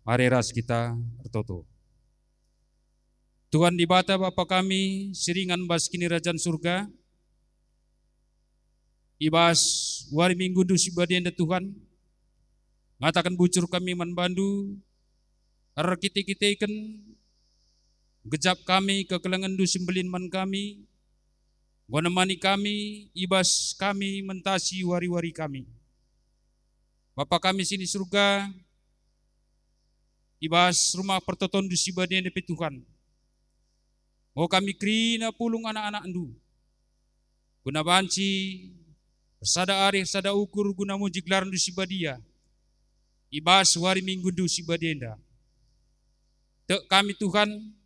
Mari ras kita bertoto. Tuhan di bata Bapa kami, siringan bas kini Rajan surga, ibas wari minggu du sibadianda Tuhan, ngatakan bucur kami manbandu, ar kita ikan, gejap kami ke kelengan du sembelin man kami, menemani kami, ibas kami mentasi wari-wari kami. Bapa kami sini surga, ibas rumah pertoton du sibadianda Tuhan. Mau kami krina pulung anak-anak ndu. Guna banci, bersada arih, sada ukur guna mujiglar ndu sibadia. Ibas wari minggu ndu sibadienda. Tek kami Tuhan,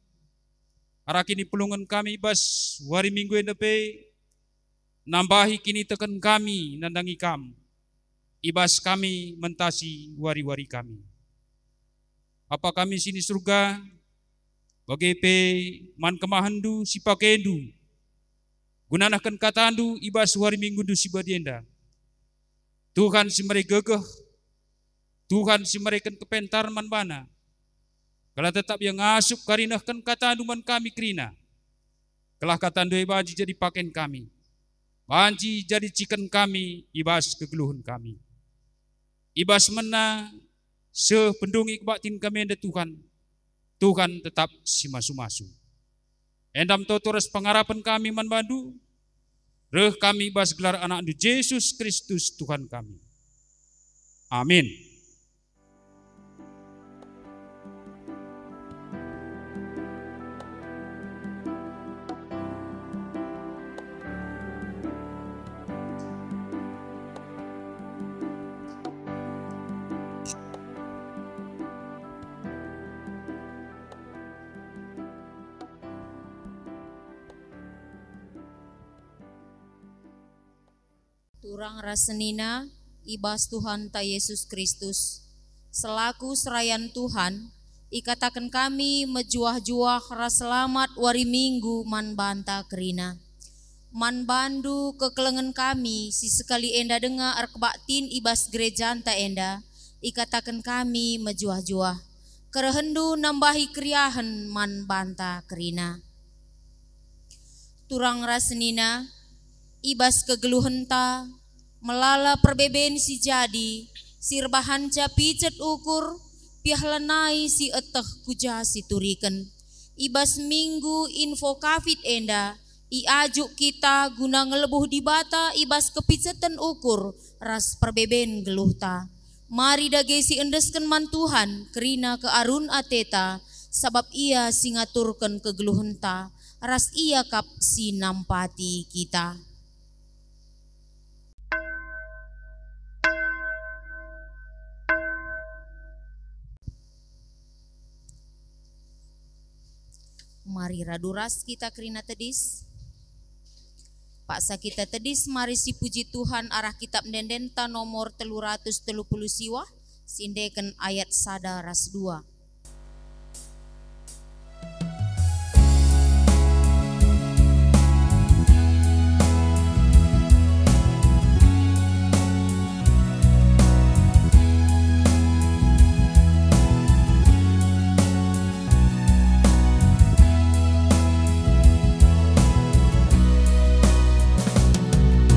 arah kini pulungan kami ibas wari minggu enda pe, nambahi kini tekan kami nandangi kam. Ibas kami mentasi wari-wari kami. Apa kami sini surga, bagai pe man kemahandu si pakendu, gunanakan katandu ibas wari minggu du si badienda. Tuhan si mereka gegeh, Tuhan si mereka kepentar man bana. Kalau tetap yang ngasup karinahkan katandu man kami krina. Kelah katandu baji jadi paken kami, banji jadi ciken kami, ibas kegeluhan kami. Ibas mena sependungi kebatin kami enda Tuhan. Tuhan tetap si masu-masu. Endam totores pengharapan kami manbandu, reh kami bas gelar anak Yesus Kristus Tuhan kami. Amin. Turang rasenina ibas Tuhan ta Yesus Kristus. Selaku serayan Tuhan, ikatakan kami mejuah-juah ras selamat wari minggu man banta kerina. Man bandu kekelengan kami si sekali enda dengar arkebaktin ibas gereja ta enda, ikatakan kami mejuah-juah. Kerehendu nambahi kriahan man banta kerina. Turang rasenina ibas kegeluhenta, melala perbeben si jadi, sirbahan picet ukur, piahlanai si eteh kuja si turiken. Ibas minggu info kafit enda, iajuk kita guna ngelebuh di bata ibas kepicetan ukur, ras perbeben geluhta. Mari dage si endesken man Tuhan, kerina ke arun ateta, sabab ia singaturken kegeluhenta, ras ia kap si nampati kita. Mari raduras kita kerina tedis. Paksa kita tedis mari si puji Tuhan arah kitab dendenta nomor 330 siwa. Sindeken ayat sada ras 2.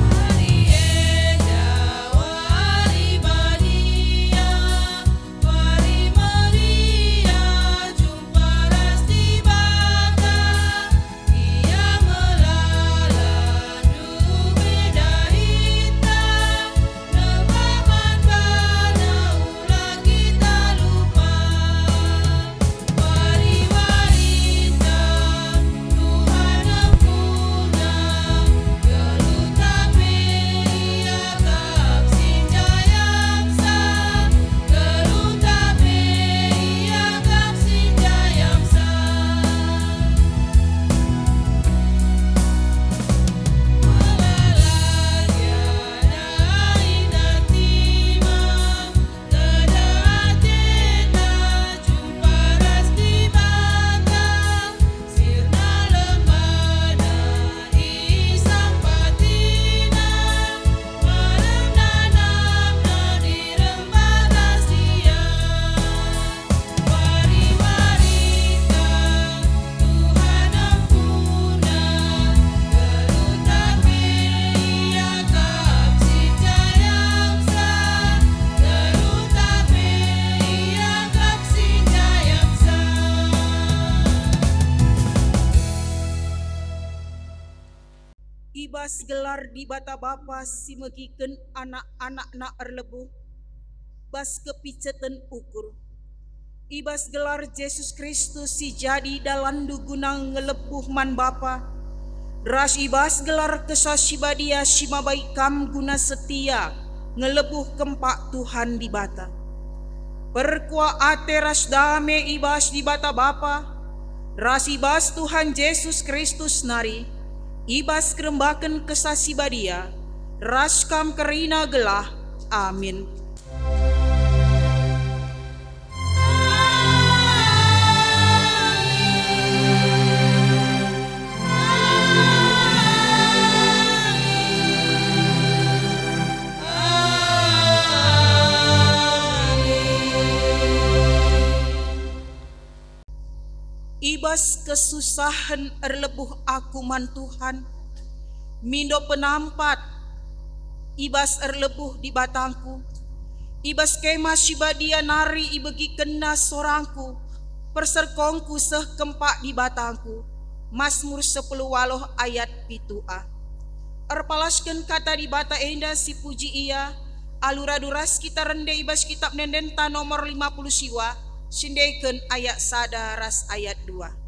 Mari gelar di bata Bapa si megiken anak-anak na erlebuh, bas kepiceten ukur. Ibas gelar Yesus Kristus si jadi dalandu guna ngelebuh man Bapa, ras ibas gelar kesasibadia si mabaikam guna setia ngelebuh kempak Tuhan di bata. Perkua ate ras dame ibas di bata Bapa, ras ibas Tuhan Yesus Kristus nari, ibas kerembakan kesasibadia, ras kam kerina gelah, amin. Ibas kesusahan erlebuh aku man Tuhan, mindo penampat, ibas erlebuh di batangku, ibas kema sibadia nari ibegi kena sorangku, perserkongku seh kempak di batangku, Mazmur 10 waloh ayat 7a. Erpalaskan kata di bata enda si puji ia, aluraduras kita rende ibas kitab nendenta nomor 50 siwa, sindeken ayat sada ras ayat 2.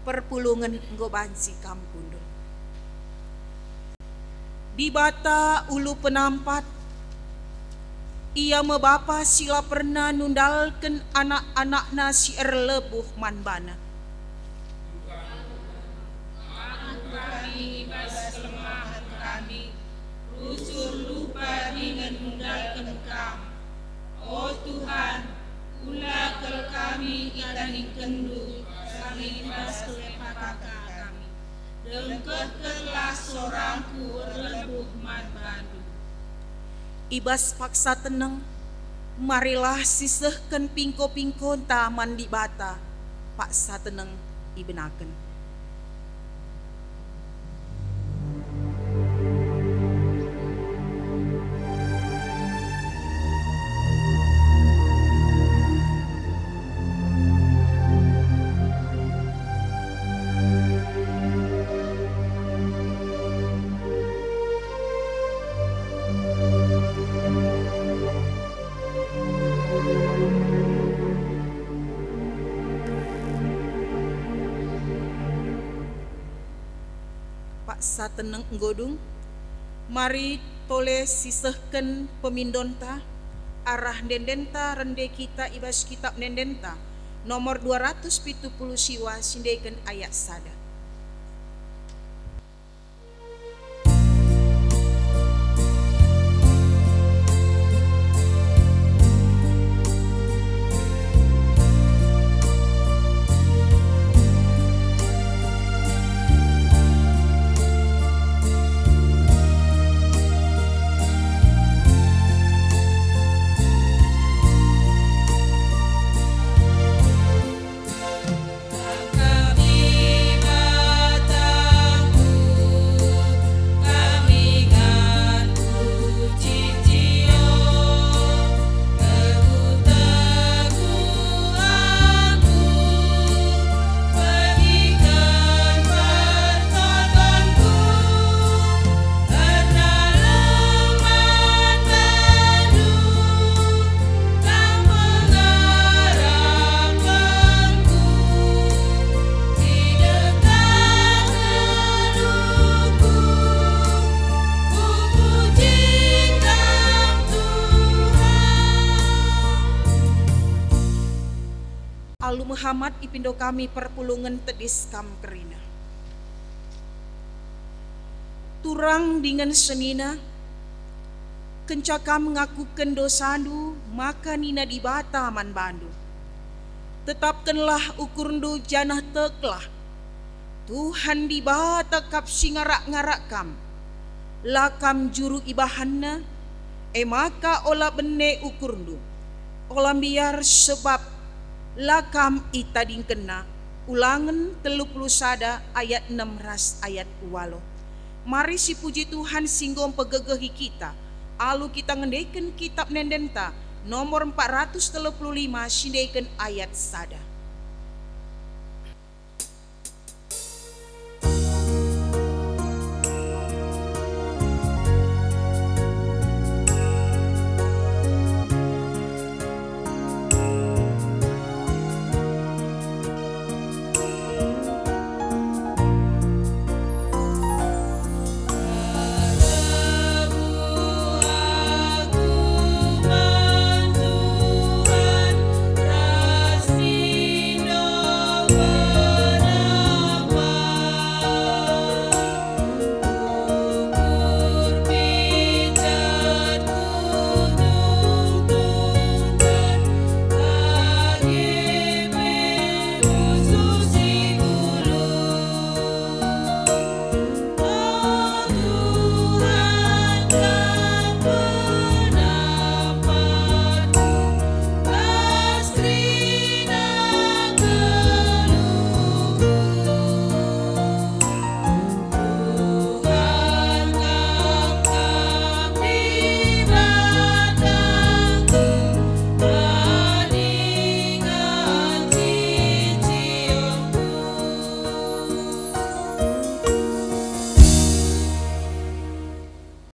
Perpulungan nggobansi kampundo. Di bata ulu penampat, ia mebapa sila pernah nundalken anak-anak nasi erlebuh manbana. Kami ibas kelemahan kami, rusur lupa dengan nundalken kam. Oh Tuhan, ulah kel kami itani kendu, kami ibas kelepaka kami. Dengkehkelah sorangku rebuh mat bandu. Ibas paksa tenang, marilah sisehken pingko-pingko taman di bata, paksa tenang ibenaken. Paksa teneng nggodung, mari tole sisehken pemindonta, arah nendenta rende kita ibas kitab nendenta, nomor 270 siwa sindeken ayat sada. Alu Muhammad ipindo kami perpulungan tedis kam kerina. Turang dengan senina, kencakam ngakuken dosandu, maka nina dibata man bandu. Tetapkanlah ukurndu janah teklah, Tuhan dibata kap singarak-ngarak kam. Lakam juru ibahanna, maka olah bene ukurndu. Olah biar sebab lakam itading kena. Ulangan 30 ayat 6 ras ayat 8. Mari si puji Tuhan singgom pegegehi kita. Alu kita ngendeken kitab nendenta nomor 435 sindeken ayat sada.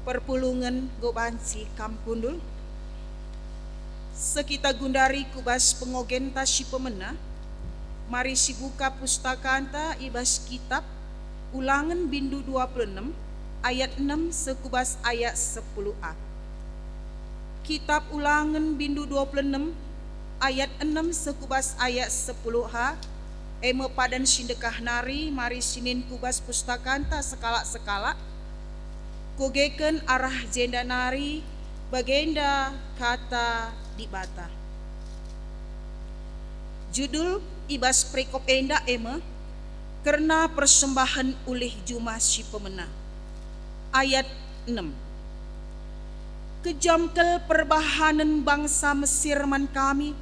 Perpulungan gobansi kampundul sekita gundari kubas pengogenta si pemena. Mari si buka pustaka anta ibas kitab Ulangan bindu 26 ayat 6 sekubas ayat 10a. Kitab Ulangan bindu 26 ayat 6 sekubas ayat 10h. Eme padan sindekah nari mari sinin kubas pustaka anta sekala-sekala. Kogeken arah jenda nari bagenda kata di bata. Judul ibas prekop enda ema karena persembahan oleh Juma si pemena. Ayat 6. Kejamkel perbahanan bangsa Mesir man kami,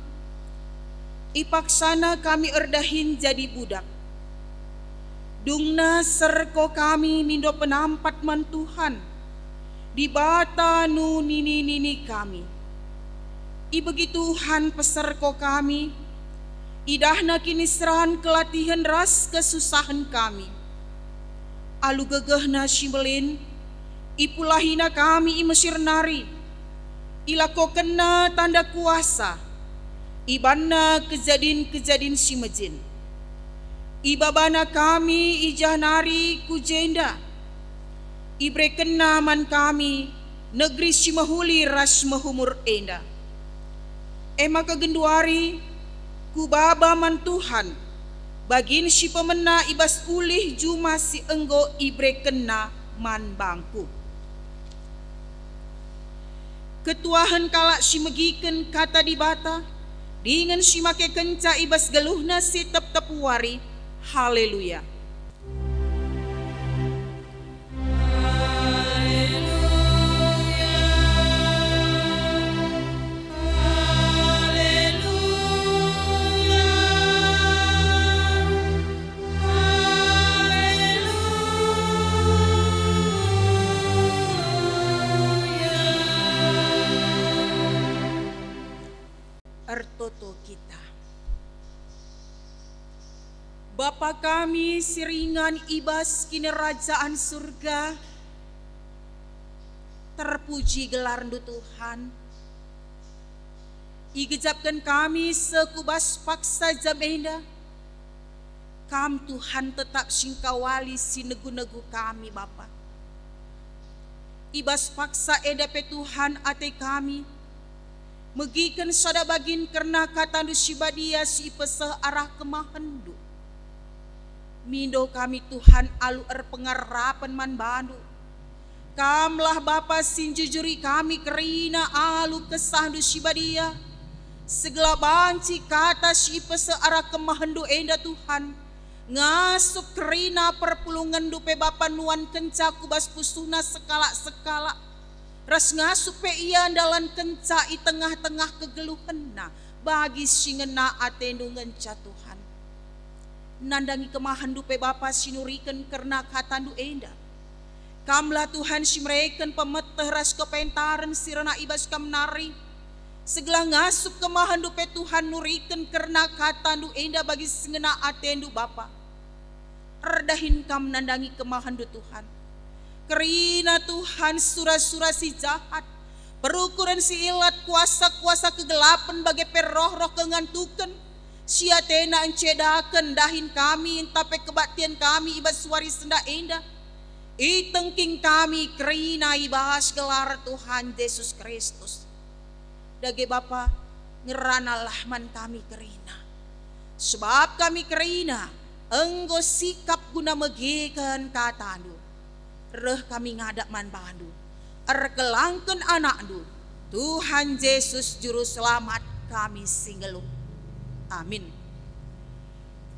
ipaksana kami erdahin jadi budak. Dungna serko kami mindo penampat man Tuhan, di bata nu nini kami. Ibegi Tuhan peserko kami, idahna kini seran kelatihan ras kesusahan kami. Alu gegehna simbelin, ipulahina kami i Mesir nari, ilako kena tanda kuasa, ibanna kejadin si mejin. Ibabana kami ijah nari kujenda, ibre kena man kami, negeri si mahuli ras mahumur enda. Ema kegenduari, kubaba man Tuhan, bagin si pemena ibas ulih Juma si enggo ibre kena man bangku. Ketuahan kalak si megiken kata di bata, dengan si make kenca ibas geluhna si tep wari. Haleluya. Ertoto kita. Bapa kami siringan ibas kinerajaan surga, terpuji gelarmu Tuhan. Igejapkan kami sekubas paksa jamenda, kam Tuhan tetap singkawali si negu-negu kami Bapa. Ibas paksa edape Tuhan ate kami, megikan sada bagin karena katandu sibadia si peseh arah kemahendu. Mindo kami Tuhan alu pengarapan man bandu. Kamlah Bapa sinjujuri kami kerina alu kesandu sibadia. Segala banci kata si peseh arah kemahendu enda Tuhan. Ngasuk kerina perpulungan dupe Bapa nuan kenca kubas pusuhna sekala-sekala. Ras ngasup pe ia dalan kenca i tengah-tengah kegeluhenna bagi singena atendu ngenca Tuhan. Nandangi kemahan dupe Bapa sinuriken karena katandu enda. Kamlah Tuhan simreken pemeteh ras kepentaran sirana ibas kam nari. Segala ngasup kemahan dupe Tuhan nuriken karena katandu enda bagi singena atendu Bapa. Erdahin kam nandangi kemahan du Tuhan. Kerina Tuhan surah-surah si jahat, berukuran si ilat kuasa-kuasa kegelapan bagai peroh-roh kengantukan, siatena encedakan dahin kami tape kebaktian kami ibas suari senda enda, itengking kami kerina ibahas gelar Tuhan Yesus Kristus. Dage Bapa ngeranalah man kami kerina, sebab kami kerina enggo sikap guna megikan katandu. Reh kami ngadak man bandu, erkelangken anakdu, Tuhan Yesus Juru Selamat kami singgelu. Amin.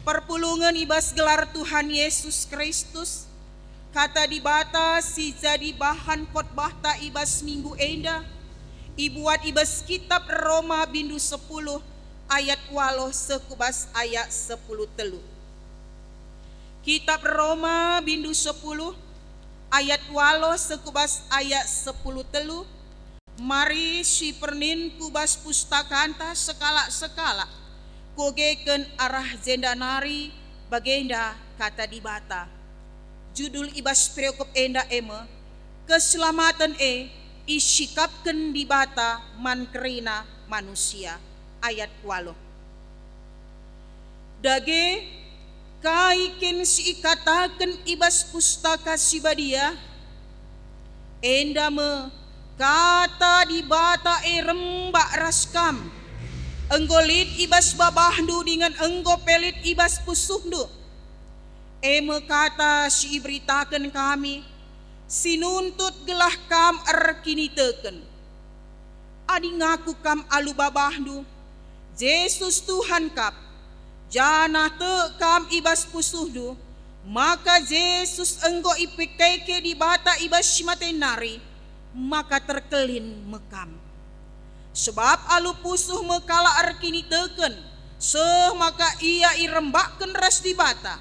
Perpulungan ibas gelar Tuhan Yesus Kristus, kata di bata si jadi bahan khotbah ta ibas minggu enda, ibuat ibas kitab Roma bindu 10 ayat waloh sekubas ayat 10 telu. Kitab Roma bindu 10 ayat walo sekubas ayat 10 telu. Mari si pernin kubas pustakanta sekala-sekala kogeken arah jenda nari bagenda kata di bata. Judul ibas preokop enda ema keselamatan isikapken di bata man kerina manusia. Ayat walo. Dage kaikin si ikatakan ibas pustaka sibadia endame kata di bata rembak raskam enggolit ibas babahdu dengan enggo pelit ibas pusuhdu eme kata si ibritakan kami sinuntut gelah kam erkiniteken adi ngaku kam alu babahdu, Yesus Tuhan kap, jana te kam ibas pusuhdu, maka Yesus enggo ipikeke di bata ibas simatenari, maka terkelin mekam. Sebab alu pusuh mekala arkini teken, seh maka ia irembakken ras di bata,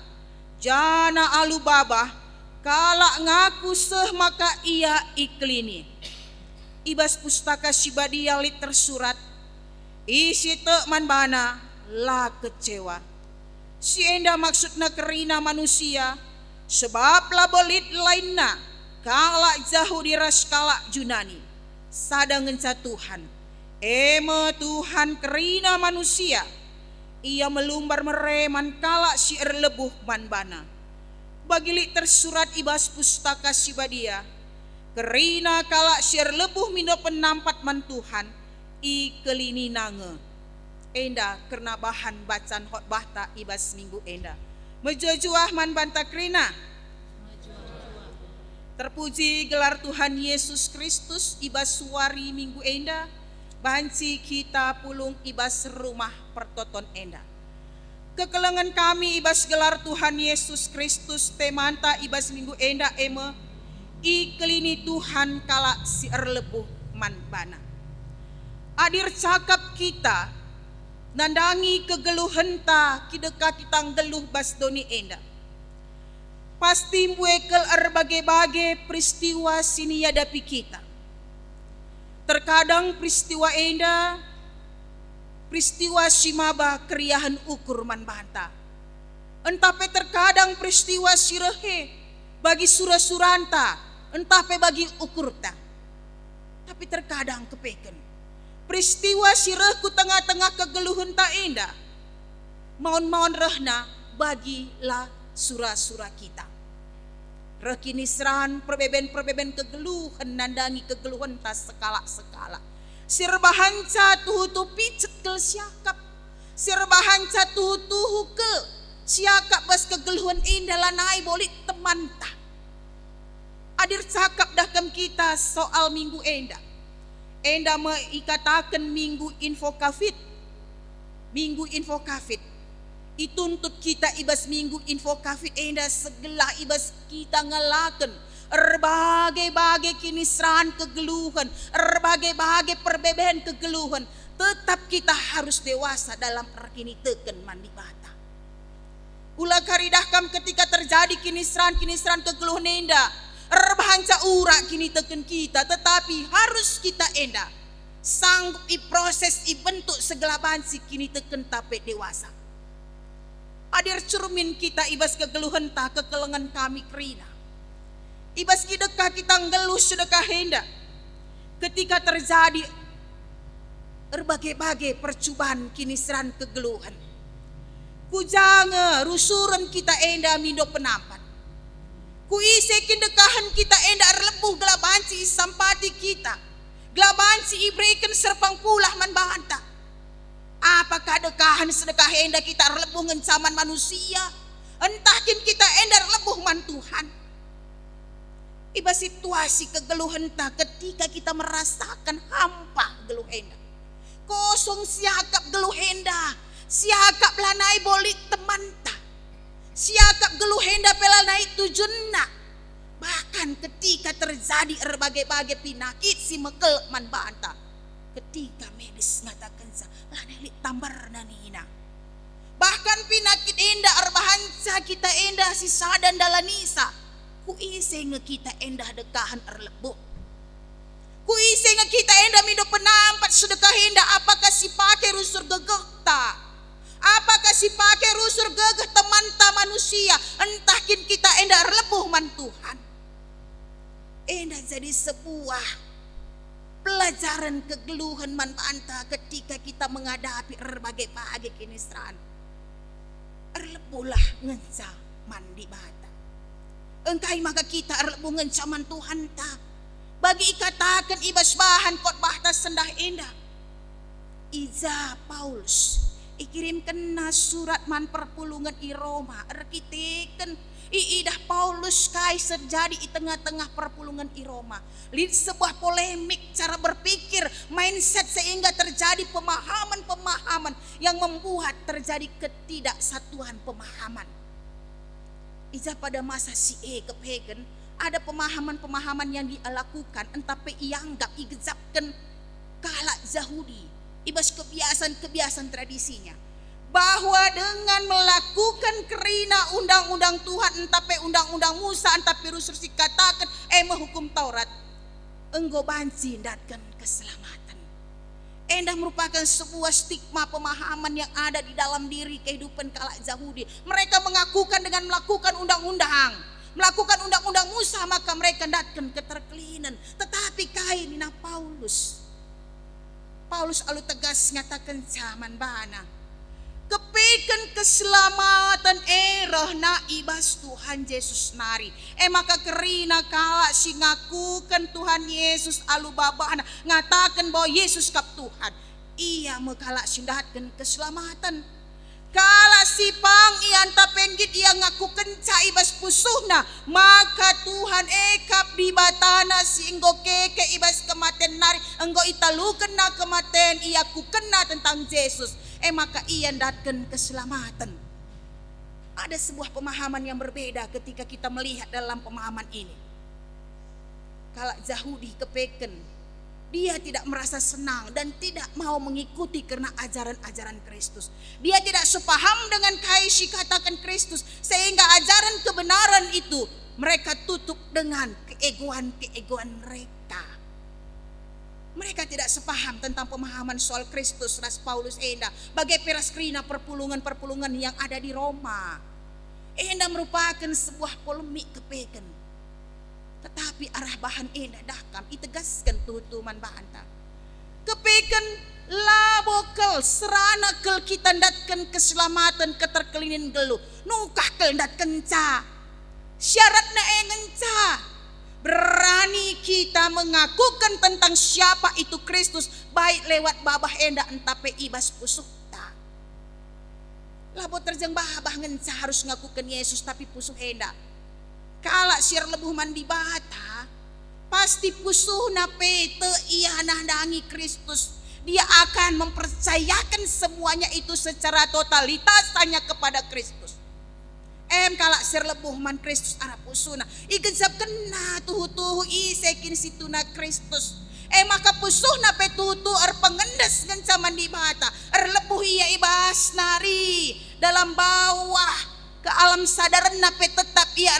jana alu babah, kala ngaku seh maka ia iklini. Ibas pustaka Sibadia lit tersurat, isi te manbana la kecewa. Si enda maksudna kerina manusia, sebab labolit lainna kala jahu diras kala junani. Sadangen sa Tuhan, eme Tuhan kerina manusia, ia melumbar mereman kala si erlebuh manbana. Bagilik tersurat ibas pustaka Sibadia, kerina kala si erlebuh mindo penampat man Tuhan, i kelini nange. Enda kerna bahan bacaan khotbah ta ibas minggu enda. Mejojuah man banta krina. Terpuji gelar Tuhan Yesus Kristus ibas suari minggu enda. Banci kita pulung ibas rumah pertoton enda. Kekelengan kami ibas gelar Tuhan Yesus Kristus temanta ibas minggu enda eme. I kelini Tuhan kala si erlebuh man bana. Adir cakap kita nandangi kegeluhan ta kideka kita geluh bas doni enda. Pasti muekel berbagai-bagai peristiwa sini hadapi kita. Terkadang peristiwa enda, peristiwa simaba keriahan ukur man banta. Entah pe terkadang peristiwa sirehe bagi surah-suranta, entah pe bagi ukurta. Tapi terkadang kepeken peristiwa sirahku tengah-tengah kegeluhan tak indah. Maun-maun rehna bagilah surah-surah kita. Rekini seran perbeben-perbeben kegeluhan nandangi kegeluhan tak sekala-sekala. Sirbahanca tuhu picet kel siakap. Sirbahanca tuhu kel siakap bas kegeluhan indah lanai bolik teman tak. Adir cakap dah kem kita soal minggu endah. Enda mengikatakan minggu info kafit. Minggu info kafit. Ituntut kita ibas minggu info kafit. Enda segala ibas kita ngalaken. Berbagai-bagai kinisran kegeluhan. Berbagai-bagai perbedaan kegeluhan. Tetap kita harus dewasa dalam arkini teken mandi bata. Ulah karidahkam ketika terjadi kinisran kegeluhan enda. Erbahanca urak kini teken kita, tetapi harus kita enda sanggup proses bentuk segala bansi kini teken tape dewasa. Adir cermin kita ibas kegeluhan ta kekelengan kami kerina. Ibas kidekah kita ngeluh sedekah enda. Ketika terjadi berbagai-bagai percobaan kini seran kegeluhan. Kujange rusuran kita enda mindo penampat. Kuise kindekahan kita enda erlebuh gelabansi sampati kita. Gelabansi ibreken serpang pulah man bahanta. Apakah dekahan sedekah enda kita erlebuh ngencaman manusia. Entahkin kita enda erlebuh man Tuhan. Iba situasi kegeluhan tak ketika kita merasakan hampa geluh enda. Kosong siakap geluh enda. Siakap lanai bolik teman tak. Siakap geluh henda pelanai tujunna. Bahkan ketika terjadi berbagai-bagai penyakit si mekel man banta. Ketika medis ngatakan sa lanai tambar nanina. Bahkan penyakit enda erbahanca kita enda si sadan dalanisa. Kuise nge kita enda dekahan erlebuh. Kuise nge kita enda mido penampat sedekah enda apakah si pakai rusur gegekta. Apakah si pakai rusur gegeh teman ta manusia. Entahkin kita enda erlebuh man Tuhan. Enda jadi sebuah pelajaran kegeluhan man anta ketika kita menghadapi berbagai-bagai kinisran. Erlebuhlah ngenca mandi bata. Engkai maka kita erlebuh ngenca man Tuhan ta. Bagi ikatakan ibas bahan khotbah ta sendah enda. Iza Paulus ikirimkan surat man perpulungan i Roma rekiteken iidah Paulus Kaiser jadi di tengah-tengah perpulungan i Roma. Lihat sebuah polemik cara berpikir, mindset sehingga terjadi pemahaman-pemahaman yang membuat terjadi ketidaksatuan pemahaman. Ija pada masa si kepegen ada pemahaman-pemahaman yang dilakukan entape ianggap igezapkan kalak Yahudi ibas kebiasaan-kebiasaan tradisinya. Bahwa dengan melakukan kerina undang-undang Tuhan entape undang-undang Musa entape rusul katakan menghukum Taurat enggo banci datkan keselamatan. Endah merupakan sebuah stigma pemahaman yang ada di dalam diri kehidupan kalak Yahudi. Mereka mengakukan dengan melakukan undang-undang, melakukan undang-undang Musa maka mereka datkan keterkelinan. Tetapi kainina Paulus alu tegas ngatakan zaman bana kepikan keselamatan erah na ibas Tuhan Yesus nari. Maka kerina kala si ngakukan Tuhan Yesus alu babana ngatakan bahwa Yesus kap Tuhan. Ia mekala sindatkan keselamatan. Kala si pang ian tapenggit ia ngakukan ca ibas pusuhna maka Tuhan ekap di batana si enggo keke ibas kematen nari enggo italukan na kematen ia kukena tentang Yesus. Maka ia datkan keselamatan. Ada sebuah pemahaman yang berbeda ketika kita melihat dalam pemahaman ini. Kalau Yahudi kepeken, dia tidak merasa senang dan tidak mau mengikuti karena ajaran-ajaran Kristus. Dia tidak sepaham dengan kaisi katakan Kristus sehingga ajaran kebenaran itu mereka tutup dengan keegoan mereka. Mereka tidak sepaham tentang pemahaman soal Kristus. Ras Paulus enda bagai peraskrina perpulungan-perpulungan yang ada di Roma. Enda merupakan sebuah polemik kepeken. Tetapi arah bahan enda dahkam itegaskan tutuman bahanta. Kepeken labokel serana kel kita datkan keselamatan keterkelinin gelu. Nukah kel datkan ca. Syaratna engenca. Berani kita mengakukan tentang siapa itu Kristus baik lewat babah enda entape ibas pusukta. Labo terjeng babah ngenca harus ngakukan Yesus tapi pusuh enda. Kala siar lebuh mandi bata pasti pusuh nape te ia nahdangi Kristus. Dia akan mempercayakan semuanya itu secara totalitas hanya kepada Kristus. Kala sir lebuh man Kristus arah pusuna igenzap kena tuhu isekin situna Kristus. Maka pusuh na petutu pengendes ngencaman di bata lebuh ia ibas nari dalam bawah ke alam sadaran na tetap ia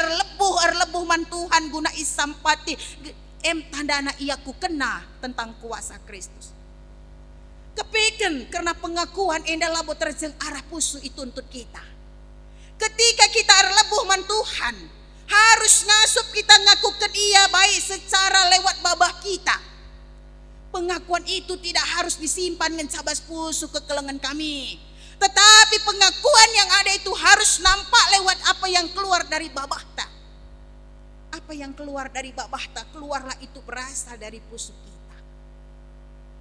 lebuh man Tuhan guna isampati tandana ia ku kena tentang kuasa Kristus. Kepiken karena pengakuan endah labo terjeng arah pusu itu untuk kita. Ketika kita lebuh man Tuhan, harus ngasup kita ngakukan ia baik secara lewat babah kita. Pengakuan itu tidak harus disimpan dengan cabas pusu ke kelengan kami. Tetapi pengakuan yang ada itu harus nampak lewat apa yang keluar dari babahta. Apa yang keluar dari babahta, keluarlah itu berasal dari pusu kita.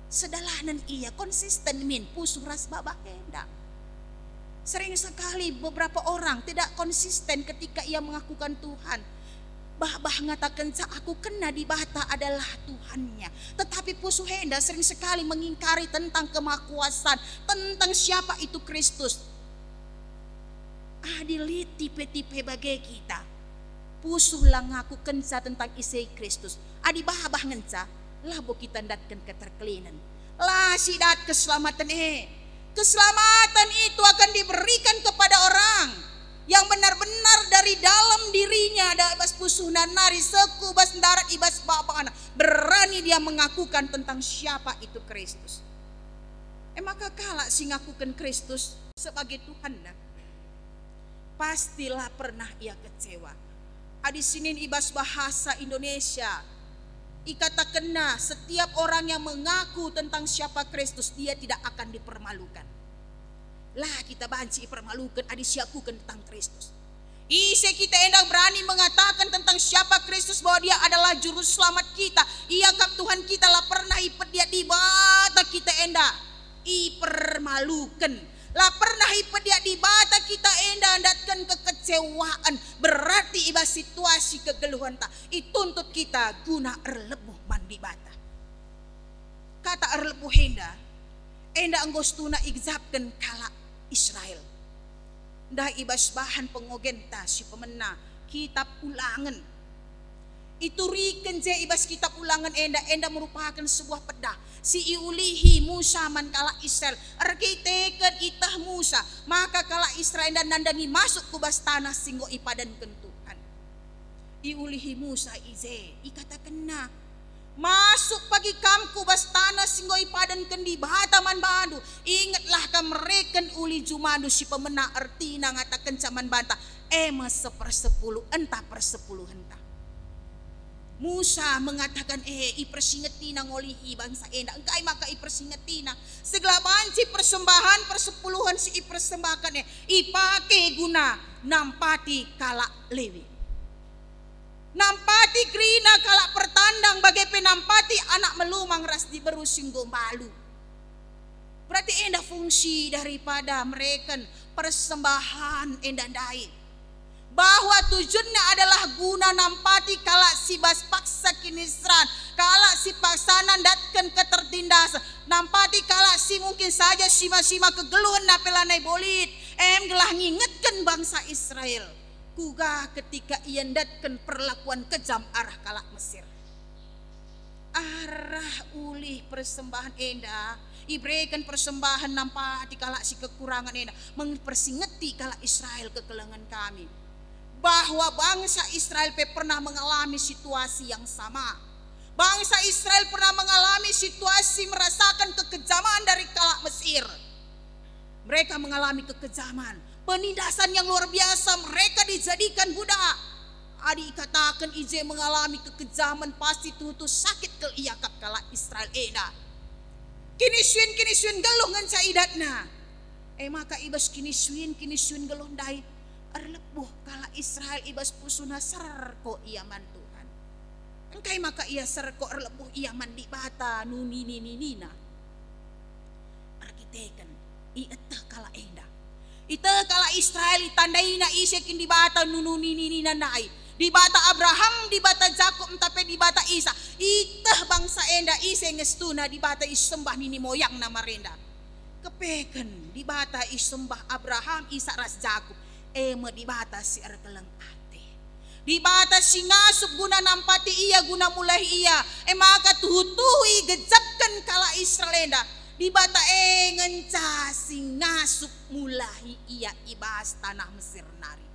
Sedalanan ia konsisten min pusu ras babah hendak. Sering sekali beberapa orang tidak konsisten ketika ia mengakukan Tuhan. Bah ngatakan aku kena di bata adalah Tuhannya. Tetapi pusuh henda sering sekali mengingkari tentang kemahakuasaan, tentang siapa itu Kristus. Adili tipe-tipe bagai kita. Pusuh lang ngaku kenca tentang isi Kristus. Adi bah ngenca labo kita datkan keterkelinan. Lah sidat keselamatan Keselamatan itu akan diberikan kepada orang yang benar-benar dari dalam dirinya ada ibas pusuhna nari seku bas darat ibas babana berani dia mengakukan tentang siapa itu Kristus. Maka kala si ngakukan Kristus sebagai Tuhan pastilah pernah ia kecewa. Adi sinin ibas bahasa Indonesia ikata kena setiap orang yang mengaku tentang siapa Kristus dia tidak akan dipermalukan. Lah kita banci permalukan adi siakukan tentang Kristus. Ise kita endang berani mengatakan tentang siapa Kristus bahwa dia adalah juru selamat kita. Ia kap Tuhan kita lah pernah ipet dia di bata kita enda. Ipermalukan. lah pernah ipedia di bata kita enda andatkan kekecewaan, berarti iba situasi kegeluhan ta ituntut kita guna erlebuh mandi bata. Kata erlebuh enda anggostuna igzapkan kala Israel. Dah ibas bahan pengogenta si pemena kitab Ulangan. Itu riken je ibas kitab Ulangan enda merupakan sebuah pedah. Si iulihi Musa man kala Israel. Arkiteken itah Musa. Maka kala Israel dan nandangi masuk ke bas tanah singgo ipadan kentuhan. Iulihi Musa ize. Ikata kena. Masuk pagi kamku bas tanah singgo ipadan kendi bahata man bandu. Ingatlah kamreken uli jumadu si pemena artina ngatakan caman banta. Ema 1/10 entah 10 entah. Musa mengatakan ipersingetina ngolihi bangsa enda engkai maka ipersingetina segala banci persembahan persepuluhan si ipersembahkan ipake guna nampati kala lewi nampati krina kala pertandang bagai penampati anak melumang ras di berusing gombalu. Berarti enda fungsi daripada mereka persembahan enda dai bahwa tujuannya adalah guna nampati kala si bas paksa kinisran, kala si paksanan datkan ketertindasan, nampati kala si mungkin saja sima-sima kegeluhan napelanai bolit, gelah ngingetkan bangsa Israel, kuga ketika ia datkan perlakuan kejam arah kala Mesir. Arah ulih persembahan enda, ibrekan persembahan nampati kala si kekurangan enda, mempersingeti kala Israel kekelengan kami. Bahwa bangsa Israel pernah mengalami situasi yang sama. Bangsa Israel pernah mengalami situasi merasakan kekejaman dari kala Mesir. Mereka mengalami kekejaman, penindasan yang luar biasa, mereka dijadikan budak. Adi katakan ije mengalami kekejaman pasti tutus sakit ke iakap kala Israel eda. Kini syun geluh ngan caidatna. Maka ibas kini syun geluh dai. Erlebuh kala Israel ibas pusuna serko ia man Tuhan. Engkai maka ia serko erlebuh ia mandi bata nina. Arkiteken ieteh kala enda. Ite kala Israel itandaina isekin di bata nina nai. Di bata Abraham, di bata Jakob, tapi di bata Isa. Iteh bangsa enda ise ngestuna di bata isembah nini moyang nama renda. Kepeken di bata isembah Abraham, Isa ras Jakob. Di bata si erkeleng ate. Di bata si ngasup guna nampati ia guna mulai ia. Maka tuhui gejapkan kala Israel enda. Di bata ngenca si ngasup mulai ia ibas tanah Mesir nari.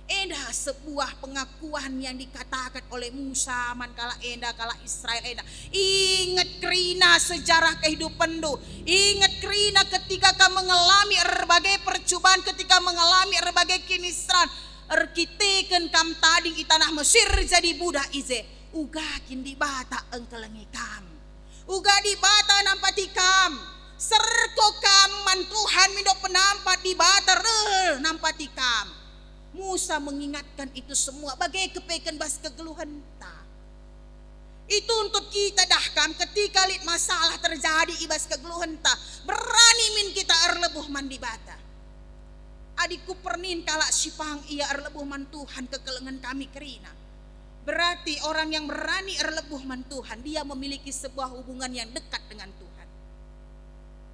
Enda sebuah pengakuan yang dikatakan oleh Musa man kala enda kala Israel enda. Ingat kerina sejarah kehidupan do. Ingat kerina ketika kamu mengalami berbagai percobaan, ketika mengalami berbagai kinisran. Erkiteken kam tading di tanah Mesir jadi budak ize. Uga kin di bata engkelengi kam. Uga di bata nampati kam. Serko kam man Tuhan mindo penampat di bata nampati kam. Musa mengingatkan itu semua bagai kepeken bas kegeluhan ta. Itu untuk kita dahkam ketika lit masalah terjadi ibas kegeluhan ta. Berani min kita erlebuh mandi bata. Adikku pernin kala sipang ia erlebuh man Tuhan kekelengan kami kerina. Berarti orang yang berani erlebuh man Tuhan dia memiliki sebuah hubungan yang dekat dengan Tuhan.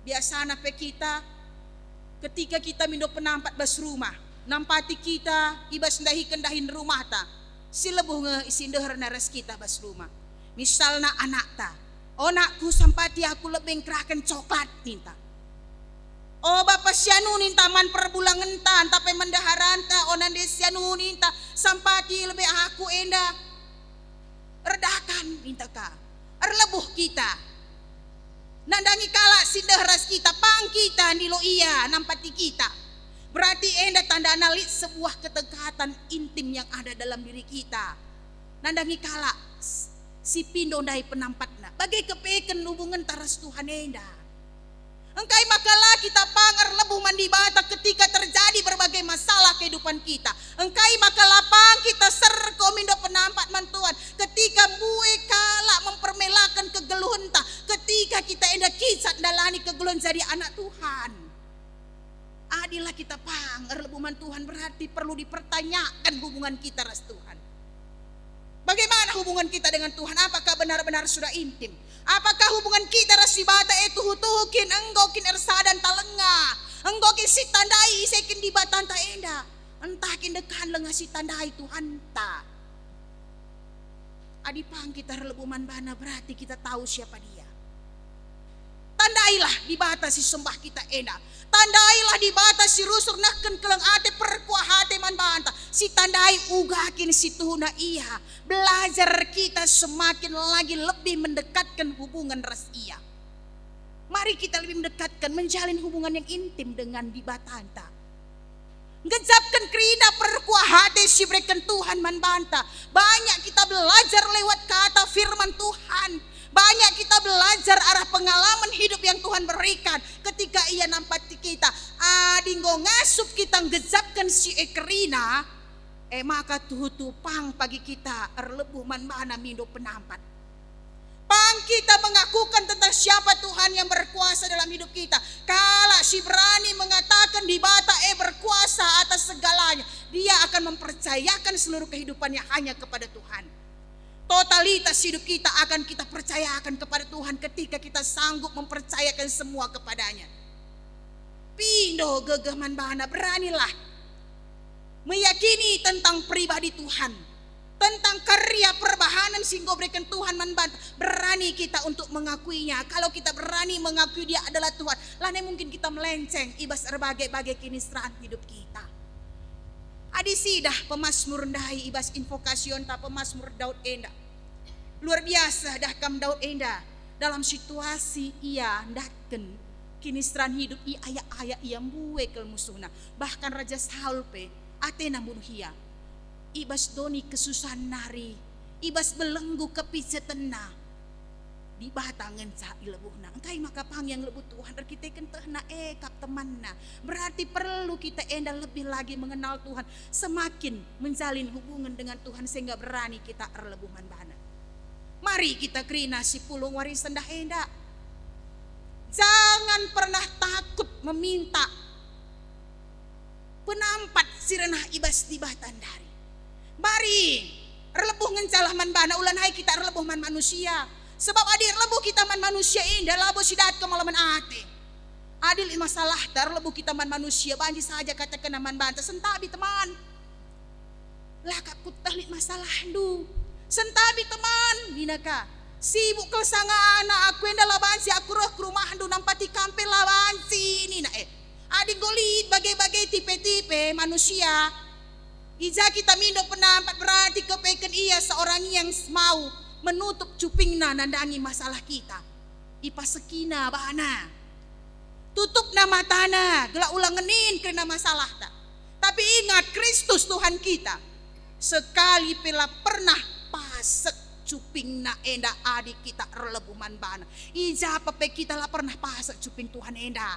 Biasana pe kita ketika kita mindo penampat bas rumah. Nampati kita ibas kendahin rumah ta. Si lebuh ngeisindehar naras kita bas rumah. Misalnya anak ta. Onakku sampati aku lebih kerakan coklat ninta. Oh bapak sianu ninta man perbulangan ta. Tapi mendaharan ta. Onan de sianu ninta. Sampati lebih aku enda. Redakan ninta ka. Erlebuh kita. Nandangi kala sindeharas kita. Pang kita nilo iya nampati kita. Berarti enda tanda analit sebuah kedekatan intim yang ada dalam diri kita. Nandangi kala si pindo dai penampatna. Bagai kepeken hubungan taras Tuhan enda. Engkai makalah kita pangar lebuh mandi bata ketika terjadi berbagai masalah kehidupan kita. Engkai makalah pang kita serko mindo penampat man Tuhan. Ketika bue kala mempermelakan kegeluhan ta. Ketika kita enda kisat dalani kegeluhan jadi anak Tuhan. Adilah kita pang erlebuman Tuhan berarti perlu dipertanyakan hubungan kita ras Tuhan. Bagaimana hubungan kita dengan Tuhan? Apakah benar-benar sudah intim? Apakah hubungan kita ras dibata itu hutukin enggokin ersadan talenga, enggokin si tandai sekin di batan ta enda, entah kin dekan lenga si tandai Tuhan ta. Adipang kita erlebuman bana berarti kita tahu siapa dia. Tandailah di bata si sembah kita enda. Tandailah di bata si rusuk naken keleng ate perkuah hate man banta. Si tandai ugakin si tuhuna iya. Belajar kita semakin lagi lebih mendekatkan hubungan ras iya. Mari kita lebih mendekatkan menjalin hubungan yang intim dengan di batanta. Ngejapkan kerina perkuah hati si berikan Tuhan man banta. Banyak kita belajar lewat kata firman Tuhan. Banyak kita belajar arah pengalaman hidup yang Tuhan berikan ketika ia nampati kita. Adinggo ngasup kita ngejapkan si ekerina. Maka tuhutu pang pagi kita erlebuh man mana mindo penampat. Pang kita mengakukan tentang siapa Tuhan yang berkuasa dalam hidup kita. Kala si berani mengatakan di bata berkuasa atas segalanya. Dia akan mempercayakan seluruh kehidupannya hanya kepada Tuhan. Totalitas hidup kita akan kita percayakan kepada Tuhan ketika kita sanggup mempercayakan semua kepadanya. Pindo gegeman bahana beranilah meyakini tentang pribadi Tuhan, tentang karya perbahanan singgo berikan Tuhan manbant. Berani kita untuk mengakuinya. Kalau kita berani mengakui dia adalah Tuhan, lane mungkin kita melenceng ibas berbagai-bagai kinistraan hidup kita. Adisidah pemazmur ndai ibas invokasion ta pemazmur Daud enda. Luar biasa dah kam Daud enda dalam situasi ia ndaken kinistraan hidup ia ayak-ayak ia mbuwe kel musuhna. Bahkan Raja Saul pe atena bunuh ia. Ibas doni kesusahan nari, ibas belenggu kepisetena. Di batangan sa ilebuhna engkai maka pang yang lebut Tuhan kita kentehna kap temanna. Berarti perlu kita enda lebih lagi mengenal Tuhan, semakin menjalin hubungan dengan Tuhan sehingga berani kita erlebuhan bana. Mari kita kerina si pulung warisan dah enda. Jangan pernah takut meminta penampat sirenah ibas di batan dari. Mari erlebuh ngencalah man bana ulan hai kita erlebuh man manusia. Sebab adir lebu kita man manusia indah labu sidat kemalaman ate. Adil masalah dar lebu kita man manusia banji saja kata kena man banta sentabi teman. Lakap kutahlit masalah du. Sentabi teman binaka. Sibuk kel sanga anak aku enda labansi aku roh ke rumah du nampati kampe labansi ini na Adil golit bagai-bagai tipe-tipe manusia. Ija kita mindo penampat berarti kepeken ia seorang yang mau menutup cupingna nandangi masalah kita. Ipa sekina bahana. Tutup nama tanah, gelak ulangenin kena masalah tak. Tapi ingat Kristus Tuhan kita. Sekali pela pernah pasek cupingna enda adik kita relebuman bana. Ija pepe kita lah pernah pasek cuping Tuhan enda.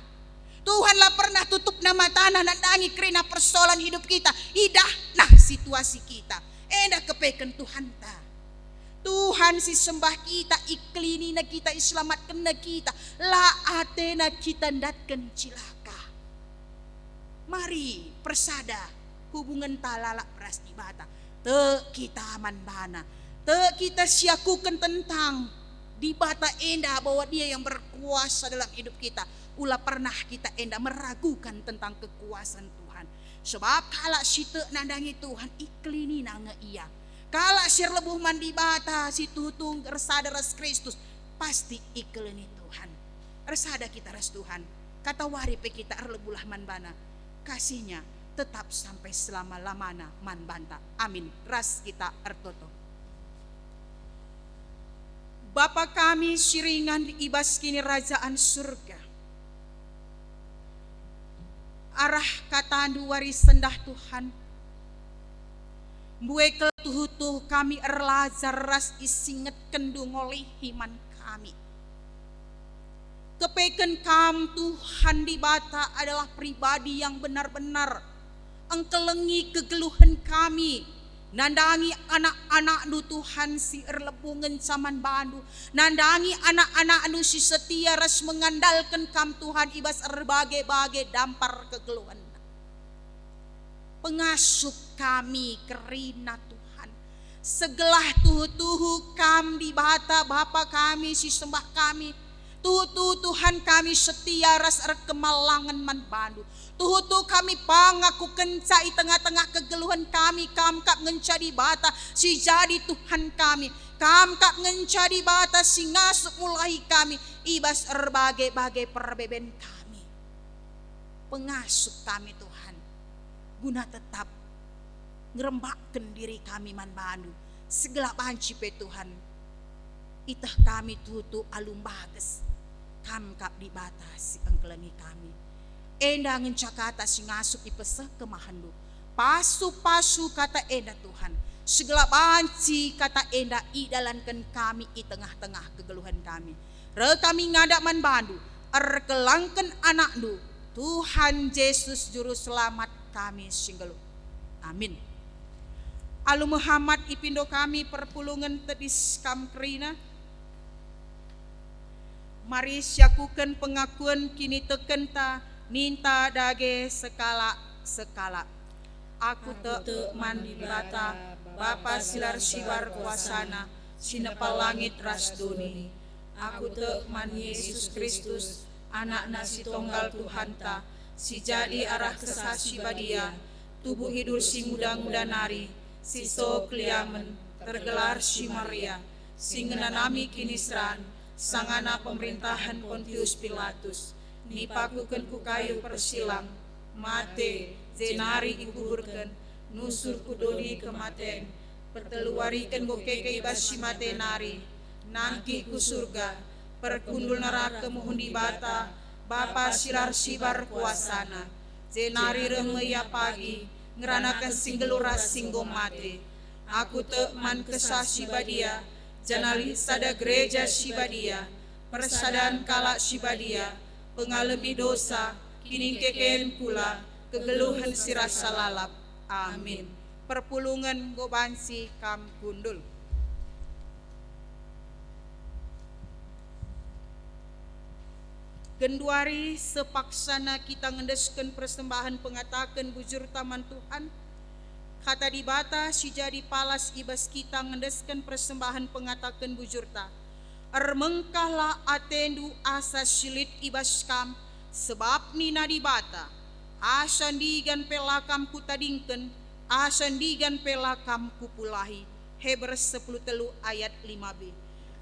Tuhan lah pernah tutup nama tanah nandangi kena persoalan hidup kita. Idah nah situasi kita. Enda kepeken Tuhan tak. Tuhan si sembah kita, iklini na kita, iselamatkan na kita, la atena kita ndatkan cilaka. Mari persada hubungan talala pras di bata. Te kita aman bana, te kita siakukan tentang di bata enda bahwa dia yang berkuasa dalam hidup kita. Ulah pernah kita enda meragukan tentang kekuasaan Tuhan. Sebab kala site nandangi Tuhan iklini nanga iya. Kala sir lebuh mandi bata si tutung resada ras Kristus pasti ikeleni Tuhan. Resada kita ras Tuhan. Kata waripe kita erlebulah man bana. Kasihnya tetap sampai selama-lamana man banta. Amin. Ras kita ertoto. Bapa kami siringan diibas kini kerajaan surga. Arah katandu waris sendah Tuhan. Buekel tuhutuh kami erlajar ras isinget kendung oleh himan kami. Kepeken kam Tuhan di bata adalah pribadi yang benar-benar engkelengi kegeluhan kami. Nandangi anak-anak nu Tuhan si erlebungan saman bandu. Nandangi anak-anak nu si setia ras mengandalkan kam Tuhan ibas erbagai-bagai dampar kegeluhan. Pengasuh kami kerina Tuhan. Segelah tuhu-tuhu kam di bata Bapa kami si sembah kami. Tuhu-tuhu Tuhan kami setia ras kemalangan man bandu. Tuhu-tuhu kami pangaku kenca di tengah-tengah kegeluhan kami. Kam kap ngencadi bata si jadi Tuhan kami. Kam kap ngencadi bata si ngasuk mulai kami. Ibas erbagai-bagai perbeben kami. Pengasuh kami Tuhan. Guna tetap ngerembakkan diri kami man bandu. Segala panci pe Tuhan. Itah kami tutu alum bages. Kam kap di bata si engkelani kami. Enda ngencakata si ngasup ipeseh kemahandu. Pasu-pasu kata enda Tuhan. Segala banci kata enda idalankan kami i tengah-tengah kegeluhan kami. Re kami ngadak man bandu. Erkelangkan anakdu. Tuhan Yesus juru selamat kami singgelu. Amin. Alu Muhammad ipindo kami perpulungan tedis kam kerina. Mari syakukan pengakuan kini teken ta. Ninta dage sekala. Aku te mandi bata Bapa silar sibar kuasana sinepal langit ras duni. Aku te man Yesus Kristus anak nasi tonggal Tuhan ta si jadi arah kesasi badia tubuh hidur si muda-muda nari si so kliamen tergelar si Maria si ngenanami kinisran sangana pemerintahan Pontius Pilatus nipakukan ku kayu persilang mate zenari ikuburkan nusur kudoni kematen perteluarikan go keke ibas si mate nari nangki ku surga perkundul neraka muhundi bata Bapa silar sibar kuasana zenari remeya pagi ngeranakan singgeluras singgo mate aku te man kesasi badia janali sada gereja sibadia persadaan kalak sibadia pengalami dosa, kini kekeen pula, kegeluhan sirasa lalap. Amin. Perpulungan gobansi kam gundul. Genduari sepaksana kita ngendeskan persembahan pengatakan bujur taman Tuhan. Kata di bata si jadi palas ibas kita ngendeskan persembahan pengatakan bujur ta. Ermengkahlah atendu asa silit ibas kam sebab nina di bata asan digan pelakam kutadingken asan digan pelakam kupulahi Hebrews 10 ayat 5b.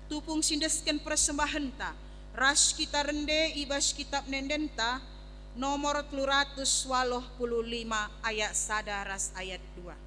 Tupung sindesken persembahan ta ras kita rende ibas kitab nendenta nomor 385 ayat sadaras ayat 2. Pada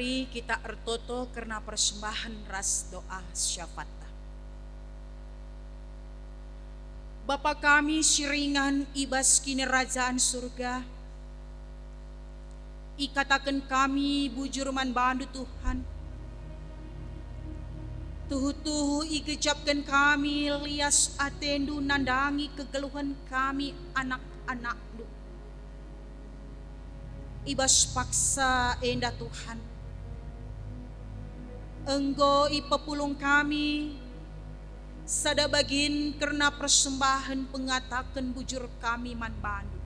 Mari kita ertoto karena persembahan ras doa syafaat. Bapa kami siringan ibas kini kerajaan surga, ikatakan kami bujur man bandu Tuhan. Tuhu-tuhu ikecapkan kami lias atendu nandangi kegeluhan kami anak-anak-Du. Ibas paksa enda Tuhan. Enggo ipepulung kami sada bagin karena persembahan pengatakan bujur kami man bandu.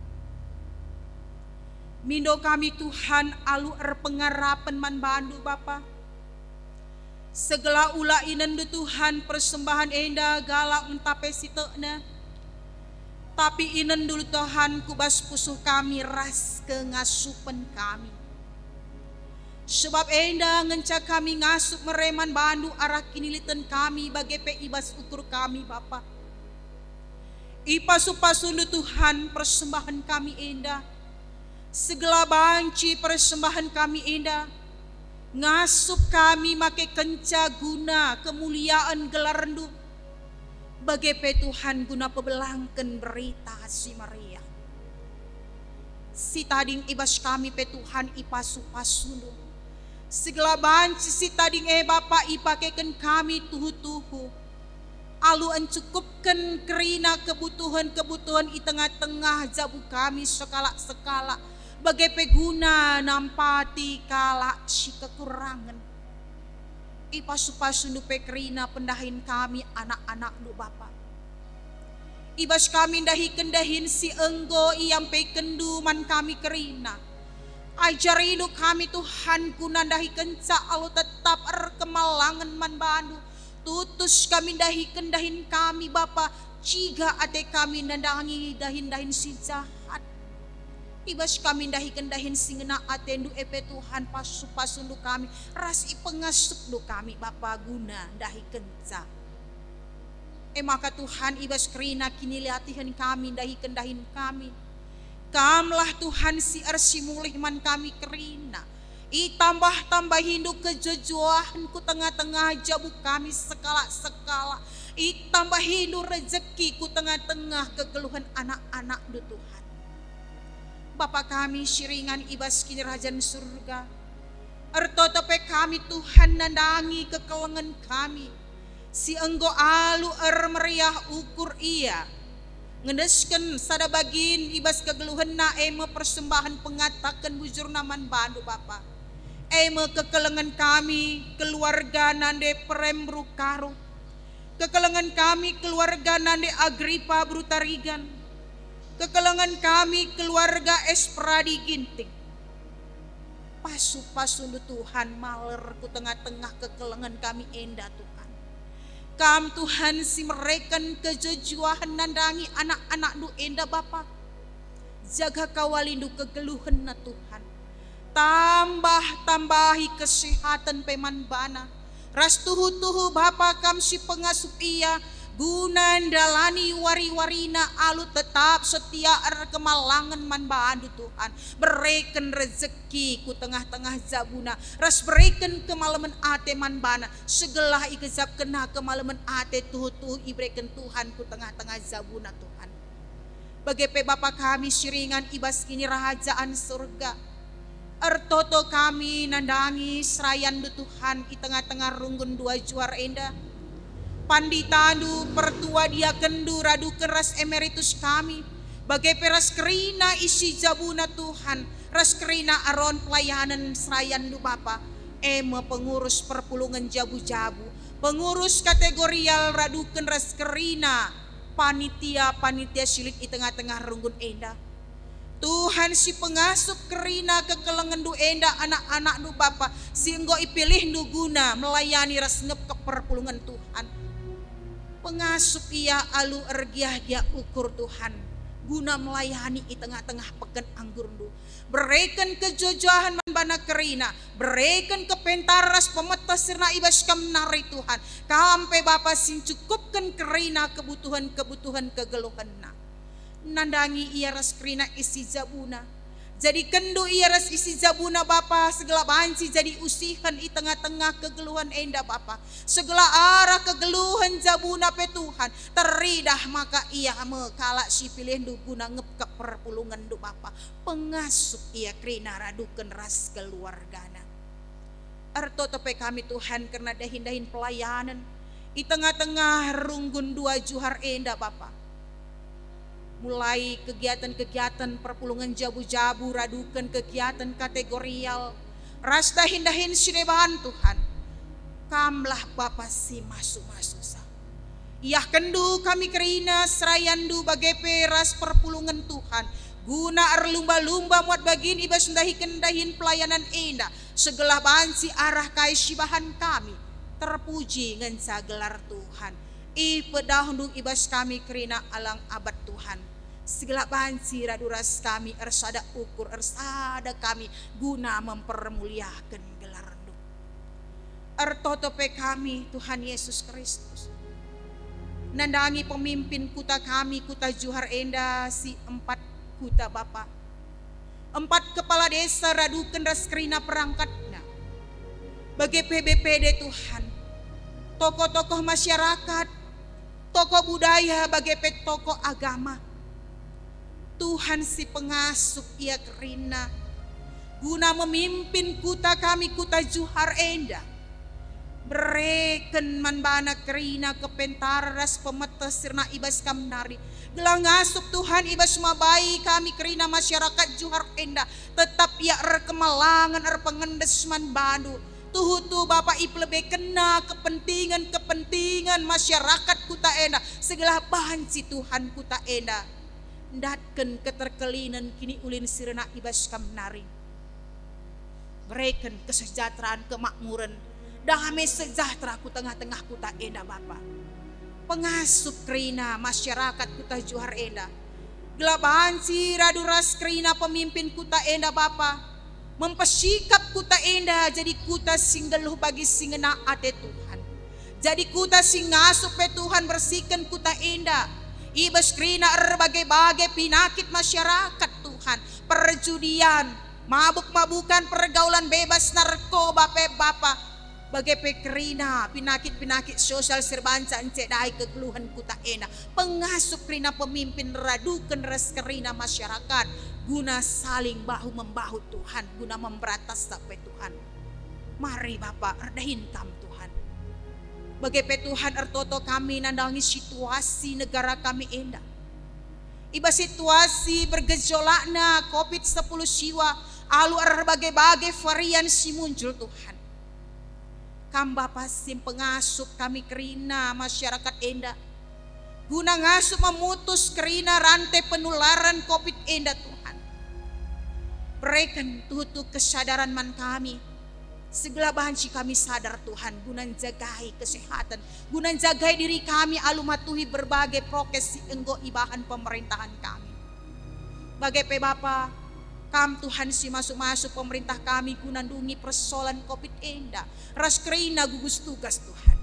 Mindo kami Tuhan alu pengarapan man bandu Bapa. Segala ula inendu Tuhan persembahan enda galak entape siteuna. Tapi inen dulu Tuhan kubas pusuh kami ras kengasupan kami. Sebab enda ngencak kami ngasup mereman bandu arah kinilitan kami bagai pe ibas ukur kami Bapa. Ipasu-pasundu Tuhan persembahan kami enda. Segala banci persembahan kami enda. Ngasup kami make kenca guna kemuliaan gelarandu. Bagai pe Tuhan guna pebelangken berita si Maria. Si tading ibas kami pe Tuhan ipasu-pasundu. Segala banci si tading Bapa ipakeken kami tuhu-tuhu. Alu encukupkan kerina kebutuhan-kebutuhan di tengah-tengah jabu kami sekala-sekala. Bagai peguna nampati kala si kekurangan. Ipasu-pasundu pekerina pendahin kami anak-anak-Du Bapa. Ibas kami dahi kendahin si enggo iyam pekendu man kami kerina. Ajari hidup kami Tuhan kunandahi kenca alu tetap kemalangan man bandu. Tutus kami dahi kendahin kami Bapa. Ciga ate kami nandangi dahin-dahin si jahat. Ibas kami dahi kendahin singena atendu epe Tuhan pasu-pasundu kami. Ras ipengasup du kami Bapa guna dahi kenca. Maka Tuhan ibas kerina kini liatihan kami dahi kendahin kami. Kamlah Tuhan si arsi mulih man kami kerina. Itambah-tambah hindu kejojohan ku tengah-tengah jabu kami sekala-sekala. Itambah hindu rezeki ku tengah-tengah kegeluhan anak-anak-Du Tuhan. Bapa kami siringan ibas kini kerajaan surga. Ertotepe kami Tuhan nandangi kekelengan kami. Si enggo alu meriah ukur ia. Ngedesken sada bagin ibas kegeluhan na eme persembahan pengatakan bujur naman bandu Bapa. Eme kekelengan kami keluarga nande perembru karu. Kekelengan kami keluarga nande Agripa Brutarigan. Kekelengan kami keluarga Espradi Ginting. Pasu-pasundu Tuhan maler ku tengah-tengah kekelengan kami enda Tuhan. Kam Tuhan si mereken kejojuahan nandangi anak-anak-Du enda Bapa. Jaga kawalindu kegeluhan na Tuhan. Tambah-tambahi kesehatan peman bana. Ras tuhu-tuhu Bapa kam si pengasup ia. Gunan dalani wari-warina alu tetap setia kemalangan man bandu Tuhan. Berikan rezeki ku tengah-tengah zabuna. Ras berikan kemalaman ate man bana. Segala ikezab kena kemalaman ate tuhu-tuhu iberikan Tuhan ku tengah-tengah zabuna Tuhan. Bagepe Bapa kami siringan ibas kini rahajaan surga. Ertoto kami nandangi serayan Du Tuhan i tengah-tengah runggun dua juar enda. Panditandu pertua dia kendu radu keras emeritus kami. Bagai peras kerina isi jabuna Tuhan. Ras kerina aron pelayanan serayan Du Bapa. Eme pengurus perpulungan jabu-jabu. Pengurus kategorial radu ras kerina. Panitia silit di tengah-tengah runggun enda. Tuhan si pengasup kerina kekelengan Du enda anak-anak Du Bapa. Singgo ipilih Du guna melayani ras ngep ke perpulungan Tuhan. Pengasup ia alu ergiah dia ukur Tuhan. Guna melayani di tengah-tengah peken anggur Du. Berikan kejojohan manbana kerina. Berikan kepentaras pemetas serna ibas kamnari Tuhan. Kampe Bapa sing cukupkan kerina kebutuhan-kebutuhan kegeluhan na. Nandangi ia ras kerina isi jabuna. Jadi kendu ia ras isi jabuna Bapa, segala banci jadi usihan i tengah-tengah kegeluhan enda Bapa. Segala arah kegeluhan jabuna pe Tuhan, teridah maka ia mekala si pilih du guna ngep ke perpulungan du Bapa. Pengasup ia krina radukan ras keluargana. Arto tope kami Tuhan karena dahin-dahin pelayanan i tengah-tengah runggun dua juhar enda Bapa. Mulai kegiatan-kegiatan perpulungan jabu-jabu, radukan kegiatan kategorial, ras dahin-dahin sinebahan Tuhan. Kamlah Bapa si masuk-masuk sa. Iah kendu kami kerina serayandu bagepe ras perpulungan Tuhan. Guna lumba-lumba muat bagin iba sundahi kendahin pelayanan enda. Segala bansi arah kai sibahan kami. Terpuji ngensa gelar Tuhan. I pedahundung ibas kami kerina alang abad Tuhan. Segala bansi raduras kami ersada ukur ersada kami guna mempermuliakan gelar Tuhan. Ertotope kami Tuhan Yesus Kristus. Nandangi pemimpin kuta kami kuta Juhar Enda si 4 kuta Bapa. 4 kepala desa radukan raskrina perangkatnya. Bagi PBPD Tuhan. Tokoh-tokoh masyarakat, tokoh budaya, bagi tokoh agama. Tuhan si pengasuh ia kerina guna memimpin kuta kami kuta Juhar Enda. Bereken manbana kerina kepentaras pemetes sirna ibas kamnari. Gelang asup Tuhan ibas mabai kami kerina masyarakat Juhar Enda. Tetap ia kemalangan pengendes manbanu. Tuhutu Bapak iplebe kena kepentingan masyarakat kuta Enda. Segala bahan si Tuhan kuta Enda. Datken keterkelinan kini ulin sirna ibas kamnari. Bereken kesejahteraan kemakmuran. Damai sejahtera ku tengah-tengah kuta Enda Bapa. Pengasup kerina masyarakat kuta Juhar Enda. Gelabahan si raduras kerina pemimpin kuta Enda Bapa. Mempersikap kuta Enda jadi kuta singgeluh bagi singena ate Tuhan. Jadi kuta singasup pe Tuhan bersihkan kuta Enda. Ibas krina berbagai-bagai penyakit masyarakat Tuhan. Perjudian, mabuk-mabukan, pergaulan bebas, narkoba pe Bapa. Bagai pekrina, penyakit-penyakit sosial serbanca encedai kegeluhan kuta Enda. Pengasuh krina pemimpin radukan res kerina masyarakat. Guna saling bahu-membahu Tuhan. Guna memberantas sampai Tuhan. Mari Bapak redahin kami Tuhan. Bagai Tuhan ertoto kami nandangi situasi negara kami Enda. Iba situasi bergejolakna COVID-10 siwa. Alu berbagai-bagai varian si muncul Tuhan. Kam Bapa sim pengasuh kami kerina masyarakat Enda. Guna ngasuh memutus kerina rantai penularan COVID Enda Tuhan. Berikan tutup kesadaran man kami. Segala bahan si kami sadar Tuhan. Guna jagai kesehatan. Guna jagai diri kami alumatuhi berbagai prokes si enggo ibahan pemerintahan kami. Bagai pe Bapa. Kam Tuhan si masuk-masuk pemerintah kami gunandungi persoalan COVID Enda. Raskrina gugus tugas Tuhan.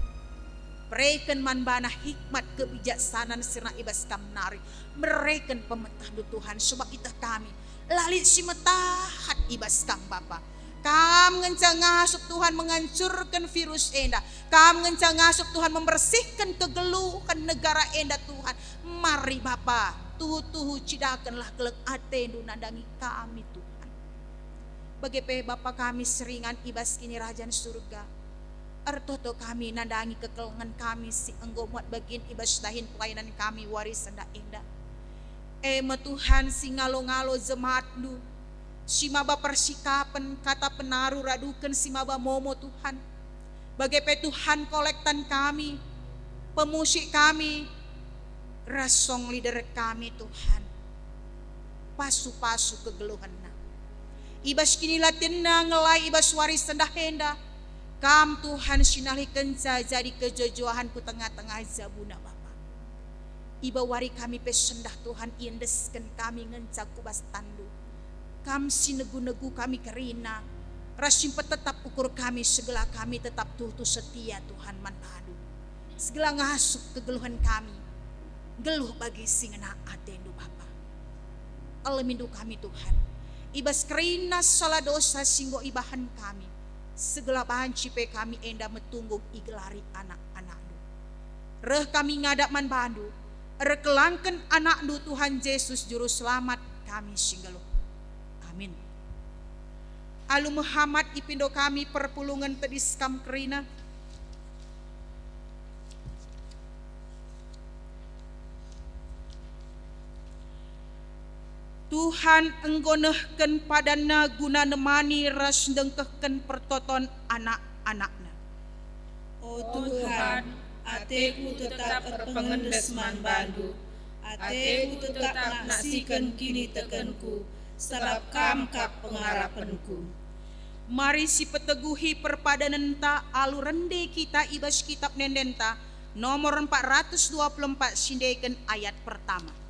Berikan manbana hikmat kebijaksanaan sirna ibas kamnari. Berikan pemetah Tuhan sebab kita kami. Lalit si metahat ibas kam Bapa. Kam ngencang ngasup Tuhan menghancurkan virus Enda. Kam ngencang ngasup Tuhan membersihkan kegeluhan negara Enda Tuhan. Mari Bapa, tuhu-tuhu cidakanlah kelek atendu nandangi kami Tuhan. Bagi Bapa kami seringan ibas kini Rajan surga. Ertoto kami nandangi kekelengan kami si enggo muat bagin ibas dahin pelayanan kami waris senda Enda. Tuhan si ngalo-ngalo jemaatlu. Si maba persikapan kata penaruh radukan si maba momo Tuhan. Bagai Tuhan kolektan kami, pemusik kami, rasong leader kami Tuhan. Pasu-pasu kegeluhanna. Ibas kini latinna ngelai ibas waris sendah Enda. Kam Tuhan sinali kenca jadi kejojohan ku tengah-tengah zabuna Bapa. Iba wari kami pesendah Tuhan indeskan kami ngencak kubas tandu. Kam sinegu-negu kami kerina. Rasimpet tetap ukur kami segala kami tetap tuh setia Tuhan manpadu. Segala ngasup kegeluhan kami. Geluh bagi singena atendu Bapa. Alamindu kami Tuhan. Ibas kerina salah dosa singgo ibahan kami. Segala bahan cipe kami enda metunggung igelari anak-anakmu. Reh kami ngadap man bandu. Rekelangken anakmu Tuhan Yesus juru selamat kami singgalo. Amin. Alu Muhammad ipindo kami perpulungan tediskam kerina. Tuhan enggonehken padana guna nemani ras dengkehken pertoton anak-anakna. Oh Tuhan, ateku tetap terpengendes man bandu. Ateku tetap naksikan kini tekenku, sebab kam kap pengarapanku. Mari si peteguhi perpadanenta alu rende kita ibas kitab nendenta nomor 424 sindeken ayat pertama.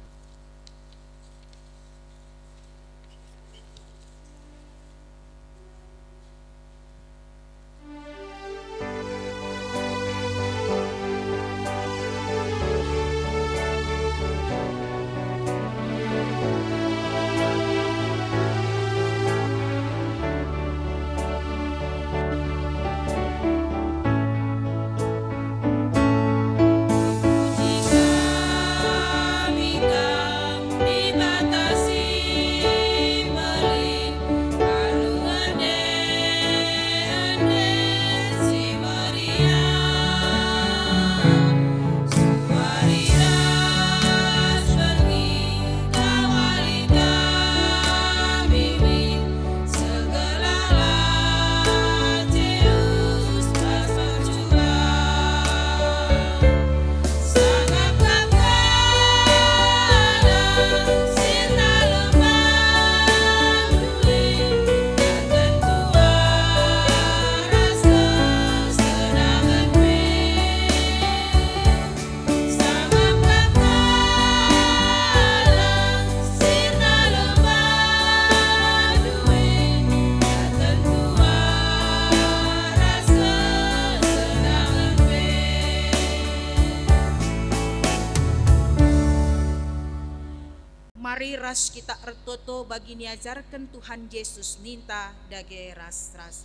Mari ras kita ertoto bagi niajarkan Tuhan Yesus ninta dage ras-ras.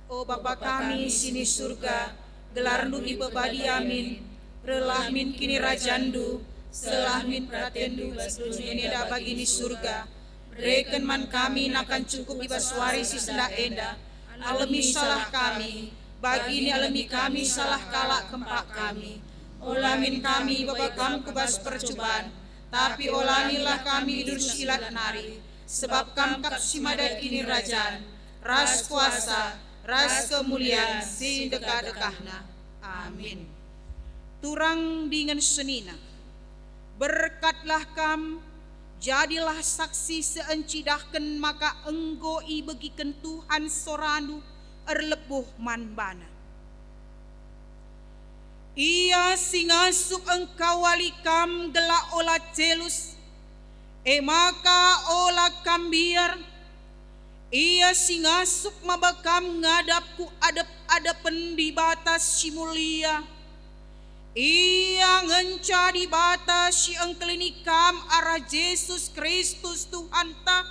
O Bapa kami sini surga, gelarndu ibebadi amin, relah min kini rajandu, selah min pratendu bas dunia da bagi ni surga. Reken man kami nakan cukup ibas warisi senda enda, alami salah kami, bagi ni alami kami salah kalak kempak kami. Olamin kami Bapa kam kubas percobaan, tapi olanilah kami hidur silat nari, sebab kam kap simadat kini rajan, ras kuasa, ras kemuliaan, si dekah-dekahna. Amin. Turang dengan senina, berkatlah kam, jadilah saksi seencidahken maka enggo begiken Tuhan soranu erlebuh manbana. Ia singasuk engkau walikam gela ola celus, maka ola kambiar. Ia singasuk mabakam ngadapku adep-adepen di batas si mulia. Ia ngenca di batas si engklinikam arah Yesus Kristus Tuhan ta.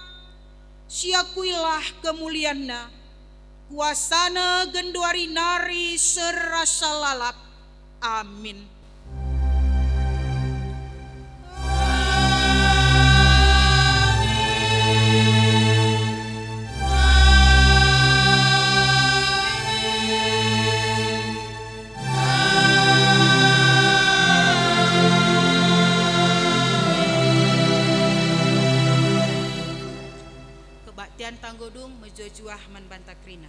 Siakuilah kemulianna, kuasana genduari nari serasa lalap. Amin. Kebaktian tanggodung mejojuah manbantakrina.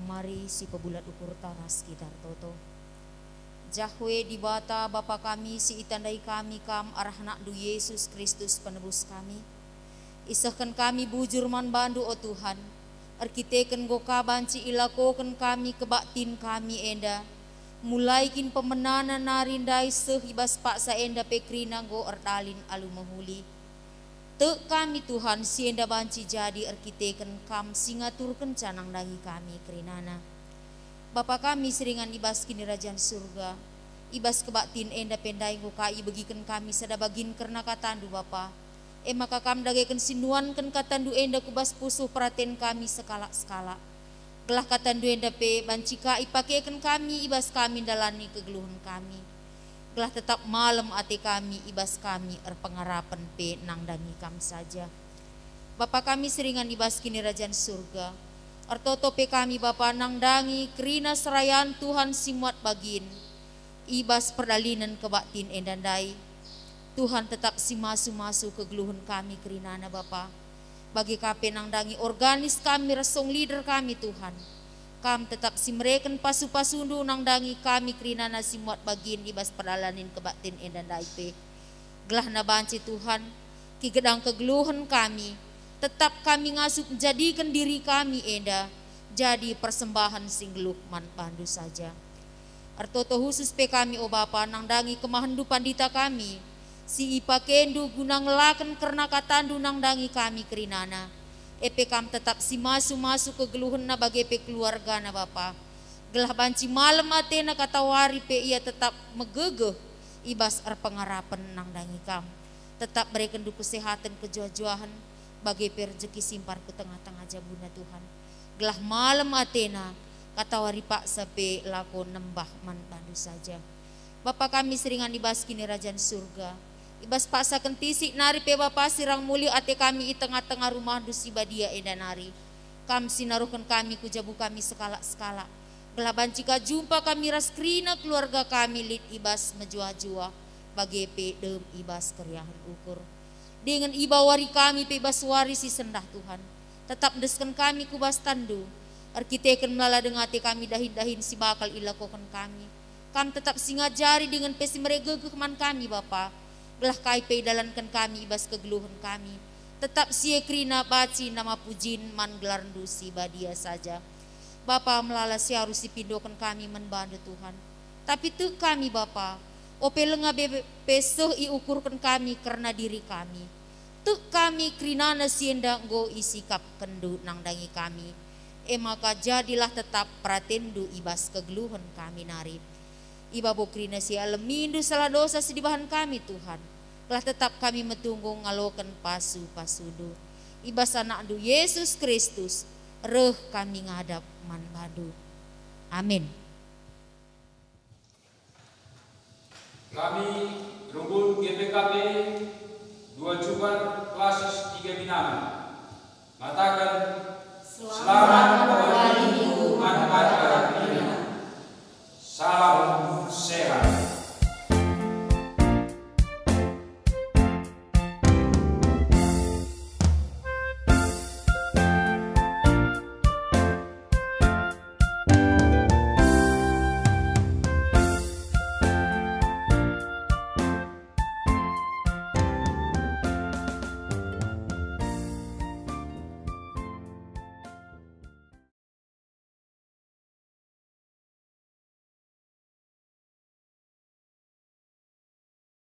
mari si pebulat ukur taras kitar toto. Jahwe di bata Bapa kami si itandai kami kam arah nak du Yesus Kristus penebus kami. Isahkan kami bujur man bandu o Tuhan. Arkiteken go kabanci ilakoken kami kebaktin kami enda. Mulaikin pemenana narindai sehibas paksa enda pekrina go erdalin alu mahuli. Tek kami Tuhan si enda banci jadi arkiteken kam singaturken canang dangi kami kerinana. Bapa kami seringan ibas kini rajaan surga. Ibas kebaktin enda pendai go kai begiken kami sada bagin kerna katandu Bapa. Maka kam dagaiken sinuan ken katandu enda kubas pusuh praten kami sekala-sekala. Gelah katandu enda pe banci kai pakeken kami ibas kami dalani kegeluhan kami. Gelah tetap malam ate kami ibas kami pengarapan pe nang dangi kam saja. Bapa kami seringan ibas kini rajaan surga. Artoto pe kami Bapa nang dangi kerina serayan Tuhan simuat bagin. Ibas perdalinan kebaktin endandai. Tuhan tetap si masu-masu kegeluhan kami kerinana Bapa. Bagi kape nang dangi organis kami resong leader kami Tuhan. Kam tetap si mereken pasu-pasundu nang dangi kami kerinana si muat bagin ibas perdalanin kebaktin endandai pe. Gelah na banci Tuhan ki gedang kegeluhan kami. Tetap kami ngasup jadikan diri kami enda jadi persembahan singgeluh man pandu saja. Artoto khusus pe kami o Bapa nang dangi kemahandu pandita kami. Si ipakendu gunang laken kerna katandu nang dangi kami kerinana. Epe kam tetap si masu-masu kegeluhan na bagi pe keluarga na Bapa. Gelah banci malam atena katawari pe ia tetap megegeh ibas pengarapan nang dangi kam. Tetap berikan du kesehatan kejuah-juahan bagi rezeki simpar ke tengah-tengah jambuna Tuhan. Gelah malam atena katawari pak sape lako nembah man bandu saja. Bapa kami seringan ibas kini rajaan surga. Ibas paksa kentisik nari pe Bapa sirang mulia ate kami i tengah-tengah rumah dusi badia eda nari. Kam sinaruhkan kami kujabu kami sekala-sekala. Gelah bancika jumpa kami raskrina keluarga kami lit ibas menjua-jua bagi pe dem ibas keriahan ukur. Dengan iba wari kami pe ibas wari si sendah Tuhan. Tetap deskan kami kubas tandu. Arkiteken melala dengati kami dahin-dahin si bakal ilakokan kami. Kam tetap singajari dengan pesi meregegeh man kami Bapa. Belah kai pe dalankan kami ibas kegeluhan kami. Tetap sie krina baci nama pujin man gelarndu si badia saja. Bapa melala si harus dipindokan kami menbantu Tuhan. Tapi tu kami Bapa. Ope lenga peseh i ukurkan kami karena diri kami. Tu kami krinana sienda go isikap kendu nang dangi kami. Maka jadilah tetap pratendu ibas kegeluhan kami nari. Iba bokrina si alemindu salah dosa sedibahan kami Tuhan. Telah tetap kami metunggu ngalokan pasu-pasudu. Ibas anak du Yesus Kristus. Reh kami ngadap man badu. Amin. Kami rumpun GPKP 2 Jumat Klasis 3 Binaan mengatakan selamat